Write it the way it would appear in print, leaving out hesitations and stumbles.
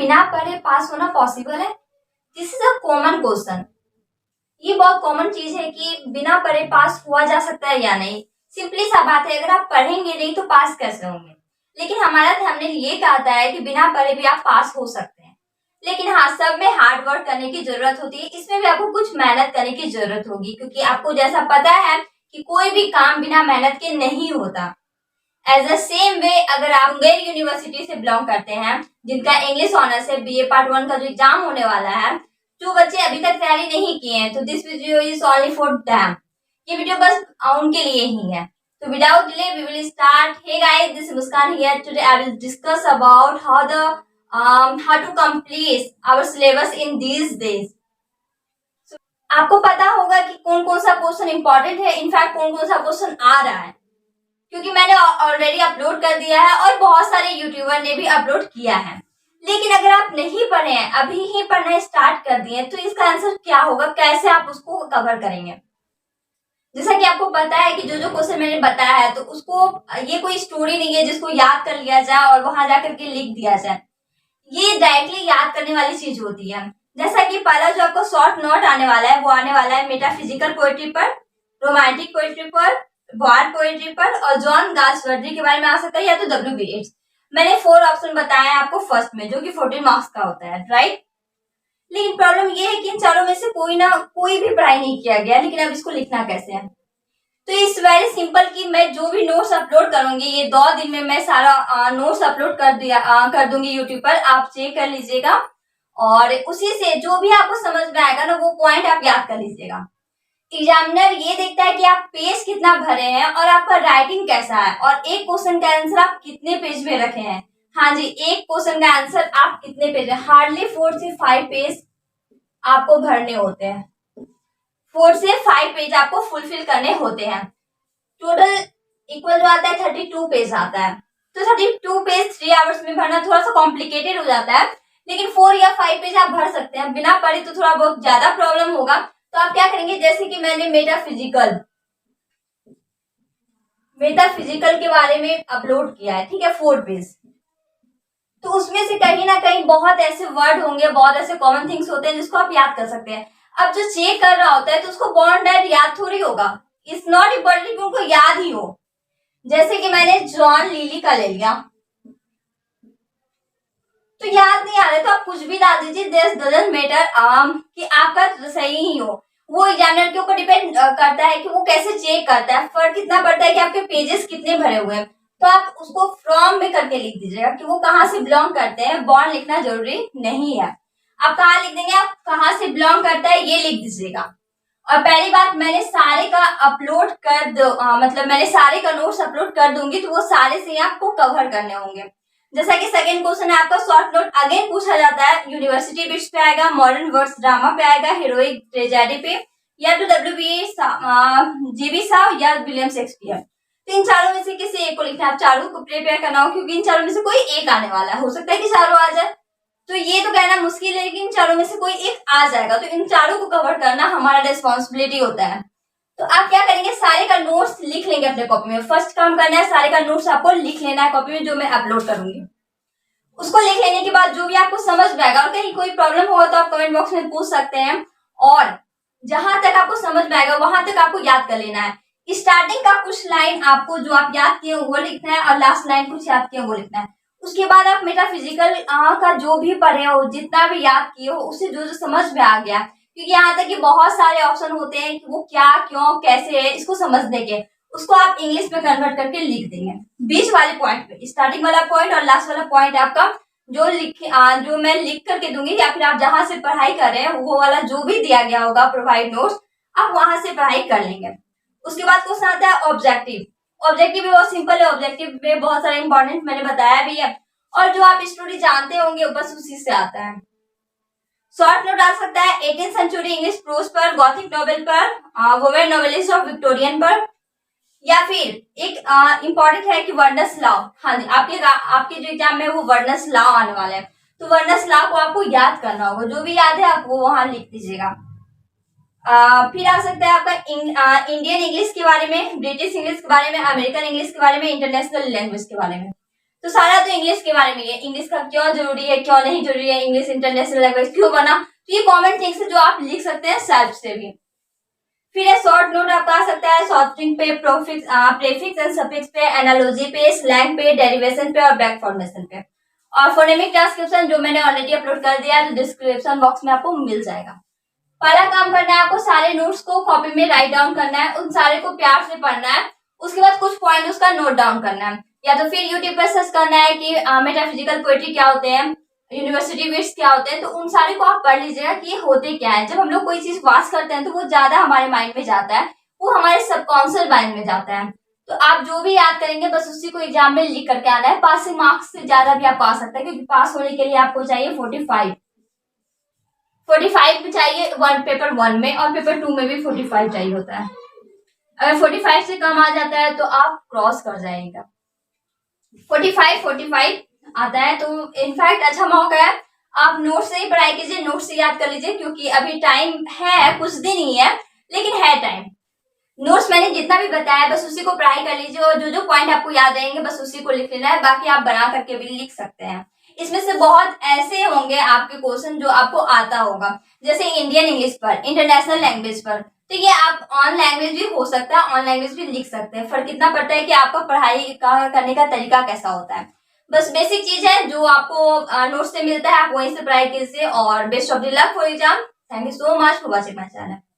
बिना पढ़े पास होना पॉसिबल है? This is a common question. ये बहुत कॉमन चीज है कि बिना पढ़े पास हुआ जा सकता है या नहीं। सिंपली सा बात है, अगर आप पढ़ेंगे नहीं तो पास कैसे होंगे। लेकिन हमारा थंबनेल ये कहता है कि बिना पढ़े भी आप पास हो सकते हैं। लेकिन हाँ, सब में हार्ड वर्क करने की जरूरत होती है, इसमें भी आपको कुछ मेहनत करने की जरूरत होगी, क्योंकि आपको जैसा पता है कि कोई भी काम बिना मेहनत के नहीं होता। एज अ सेम वे, अगर आप मुंगेर यूनिवर्सिटी से बिलोंग करते हैं, जिनका इंग्लिश ऑनर्स है, बीए पार्ट 1 का जो एग्जाम होने वाला है, जो बच्चे अभी तक तैयारी नहीं किए हैं, तो this video is only for them. ये वीडियो बस उनके लिए ही है। तो without delay we will start. Hey guys, this is Muskaan here. Today I will discuss about how to complete our syllabus in these days. आपको पता होगा कि कौन कौन सा क्वेश्चन इंपॉर्टेंट है, इनफैक्ट कौन कौन सा क्वेश्चन आ रहा है, क्योंकि मैंने ऑलरेडी अपलोड कर दिया है और बहुत सारे यूट्यूबर ने भी अपलोड किया है। लेकिन अगर आप नहीं पढ़े हैं, अभी ही पढ़ना स्टार्ट कर दिए, तो इसका आंसर क्या होगा, कैसे आप उसको कवर करेंगे। जैसा कि आपको पता है कि जो जो क्वेश्चन मैंने बताया है, तो उसको ये कोई स्टोरी नहीं है जिसको याद कर लिया जाए और वहां जाकर के लिख दिया जाए। ये डायरेक्टली याद करने वाली चीज होती है। जैसा कि पहला जो आपको शॉर्ट नोट आने वाला है, वो आने वाला है मेटाफिजिकल पोएट्री पर, रोमांटिक पोएट्री पर, वार पोएट्री पर और जॉन गाल्सवर्दी के बारे में आ सकता है, या तो W.B. येट्स। मैंने 4 ऑप्शन बताया आपको फर्स्ट में, जो कि 14 मार्क्स का होता है, राइट। लेकिन प्रॉब्लम ये है कि इन चारों में से कोई भी पढ़ाई नहीं किया गया। लेकिन अब इसको लिखना कैसे है, तो इट्स वेरी सिंपल कि मैं जो भी नोट्स अपलोड करूंगी, ये 2 दिन में मैं सारा नोट्स अपलोड कर दूंगी यूट्यूब पर। आप चेक कर लीजिएगा और उसी से जो भी आपको समझ में आएगा ना, वो पॉइंट आप याद कर लीजिएगा। एग्जामिनर ये देखता है कि आप पेज कितना भरे हैं और आपका राइटिंग कैसा है, और एक क्वेश्चन का आंसर आप कितने पेज में रखे हैं। हाँ जी, एक क्वेश्चन का आंसर आप कितने पेज, हार्डली 4 से 5 पेज आपको भरने होते हैं। 4 से 5 पेज आपको फुलफिल करने होते हैं। टोटल इक्वल जो आता है 32 पेज आता है। तो 32 पेज 3 आवर्स में भरना थोड़ा सा कॉम्प्लिकेटेड हो जाता है, लेकिन 4 या 5 पेज आप भर सकते हैं। बिना पढ़े तो थोड़ा बहुत ज्यादा प्रॉब्लम होगा। तो आप क्या करेंगे, जैसे कि मैंने मेटाफिजिकल के बारे में अपलोड किया है, ठीक है, 4 पेज। तो उसमें से कहीं ना कहीं बहुत ऐसे वर्ड होंगे, बहुत ऐसे कॉमन थिंग्स होते हैं जिसको आप याद कर सकते हैं। अब जो चेक कर रहा होता है, तो उसको बॉन्ड डाइट याद थोड़ी होगा। इट्स नॉट इम्पोर्टेंट कि उनको याद ही हो। जैसे कि मैंने जॉन लिली का ले लिया, तो याद नहीं आ रहा, तो आप कुछ भी डाल दीजिए, दिस डजंट मैटर कि आपका सही ही हो। वो एग्जामिनर के ऊपर डिपेंड करता है कि वो कैसे चेक करता है। फर्क कितना पड़ता है कि आपके पेजेस कितने भरे हुए हैं। तो आप उसको फ्रॉम में करके लिख दीजिएगा कि वो कहाँ से बिलोंग करते हैं। बॉन्ड लिखना जरूरी नहीं है। आप कहाँ लिख देंगे, आप कहाँ से बिलोंग करता है ये लिख दीजिएगा। और पहली बात, मैंने सारे का अपलोड कर दो, मतलब मैंने सारे का नोट्स अपलोड कर दूंगी, तो वो सारे से आपको कवर करने होंगे। जैसा कि सेकंड क्वेश्चन है आपका, शॉर्ट नोट अगेन पूछा जाता है, यूनिवर्सिटी बिट्स पे आएगा, मॉडर्न वर्ड्स ड्रामा पे आएगा, हीरोइक ट्रेजेडी पे, या तो GB साव या विलियम शेक्सपियर। तो इन चारों में से किसी एक को लिखना है। आप चारों को प्रिपेयर करना हो, क्योंकि इन चारों में से कोई एक आने वाला है। हो सकता है कि चारों आ जाए, तो ये तो कहना मुश्किल है, लेकिन इन चारों में से कोई एक आ जाएगा। तो इन चारों को कवर करना हमारा रिस्पॉन्सिबिलिटी होता है। तो आप क्या करेंगे, सारे का नोट्स लिख लेंगे अपने कॉपी में। फर्स्ट काम करना है, सारे का नोट्स आपको लिख लेना है कॉपी में, जो मैं अपलोड करूंगी। उसको लिख लेने के बाद जो भी आपको समझ में आएगा, और कहीं कोई प्रॉब्लम होगा तो आप कमेंट बॉक्स में पूछ सकते हैं, और जहां तक आपको समझ में आएगा वहां तक आपको याद कर लेना है। स्टार्टिंग का कुछ लाइन आपको जो आप याद किए वो लिखना है, और लास्ट लाइन कुछ याद किए वो लिखना है। उसके बाद आप मेटाफिजिकल का जो भी पढ़े हो, जितना भी याद किए हो, उससे जो जो समझ में आ गया, क्योंकि यहाँ तक कि बहुत सारे ऑप्शन होते हैं कि वो क्या, क्यों, कैसे है, इसको समझने के, उसको आप इंग्लिश में कन्वर्ट करके लिख देंगे। बीच वाले पॉइंट पे, स्टार्टिंग वाला पॉइंट और लास्ट वाला पॉइंट आपका जो मैं लिख करके दूंगी, या फिर आप जहां से पढ़ाई कर रहे हैं वो वाला जो भी दिया गया होगा प्रोवाइड नोट्स, आप वहां से पढ़ाई कर लेंगे। उसके बाद क्वेश्चन आता है ऑब्जेक्टिव। ऑब्जेक्टिव भी बहुत सिंपल है। ऑब्जेक्टिव में बहुत सारे इंपॉर्टेंट मैंने बताया भी है, और जो आप स्टोरी जानते होंगे बस उसी से आता है। शॉर्ट नोट आ सकता है 18th सेंचुरी इंग्लिश प्रोज पर, गॉथिक नॉवेल पर, वुमेन नॉवेलिस्ट ऑफ विक्टोरियन पर, या फिर एक इंपॉर्टेंट है कि वर्नस लॉ। हाँ जी, आपके जो एग्जाम में वो वर्नस लॉ आने वाला है, तो वर्नस लॉ को आपको याद करना होगा। जो भी याद है आप वो वहां लिख दीजिएगा। फिर आ सकता है आपका इंडियन इंग्लिश के बारे में, ब्रिटिश इंग्लिश के बारे में, अमेरिकन इंग्लिश के बारे में, इंटरनेशनल लैंग्वेज के बारे में। तो सारा तो इंग्लिश के बारे में है, इंग्लिश का क्यों जरूरी है, क्यों नहीं जरूरी है, इंग्लिश इंटरनेशनल लैंग्वेज क्यों बना, तो ये कॉमन थिंग्स है जो आप लिख सकते हैं सेल्फ से भी। फिर है शॉर्ट नोट आपका आ सकता है शॉर्टिंग पे, प्रीफिक्स एंड सफिक्स पे, एनालॉजी पे, स्लैंग पे, डेरिवेशन पे और बैक फॉर्मेशन पे। और फोनेमिक ट्रांसक्रिप्शन जो मैंने ऑलरेडी अपलोड कर दिया है, तो डिस्क्रिप्शन बॉक्स में आपको मिल जाएगा। पहला काम करना है आपको सारे नोट्स को कॉपी में राइट डाउन करना है, उन सारे को प्यार से पढ़ना है। उसके बाद कुछ पॉइंट उसका नोट डाउन करना है, या तो फिर यूट्यूब पर सर्च करना है कि मेटाफिजिकल पोएट्री क्या होते हैं, यूनिवर्सिटी विट्स क्या होते हैं, तो उन सारे को आप पढ़ लीजिएगा कि ये होते क्या है। जब हम लोग कोई चीज वाच करते हैं तो वो ज्यादा हमारे माइंड में जाता है, वो हमारे सबकॉन्शियस माइंड में जाता है। तो आप जो भी याद करेंगे बस उसी को एग्जाम में लिख करके आना है। पासिंग मार्क्स से ज्यादा भी आपको आ सकता है, क्योंकि पास होने के लिए आपको चाहिए 45 भी चाहिए पेपर 1 में, और पेपर 2 में भी 45 चाहिए होता है। अगर 45 से कम आ जाता है तो आप क्रॉस कर जाएगा। 45 आता है तो इनफैक्ट अच्छा मौका है, आप नोट से ही पढ़ाई कीजिए, नोट से याद कर लीजिए, क्योंकि अभी टाइम है, कुछ दिन ही है लेकिन है टाइम। नोट्स मैंने जितना भी बताया बस उसी को पढ़ाई कर लीजिए, और जो जो पॉइंट आपको याद रहेंगे बस उसी को लिख लेना है, बाकी आप बना करके भी लिख सकते हैं। इसमें से बहुत ऐसे होंगे आपके क्वेश्चन जो आपको आता होगा, जैसे इंडियन इंग्लिश पर, इंटरनेशनल लैंग्वेज पर, तो ये आप ऑन लैंग्वेज भी हो सकता है, ऑन लैंग्वेज भी लिख सकते हैं। फर्क इतना पड़ता है कि आपका पढ़ाई का करने का तरीका कैसा होता है। बस बेसिक चीज है जो आपको नोट्स से मिलता है, आप वहीं से पढ़ाई कीजिए, और best of the luck for exam. Thank you so much for watching my channel.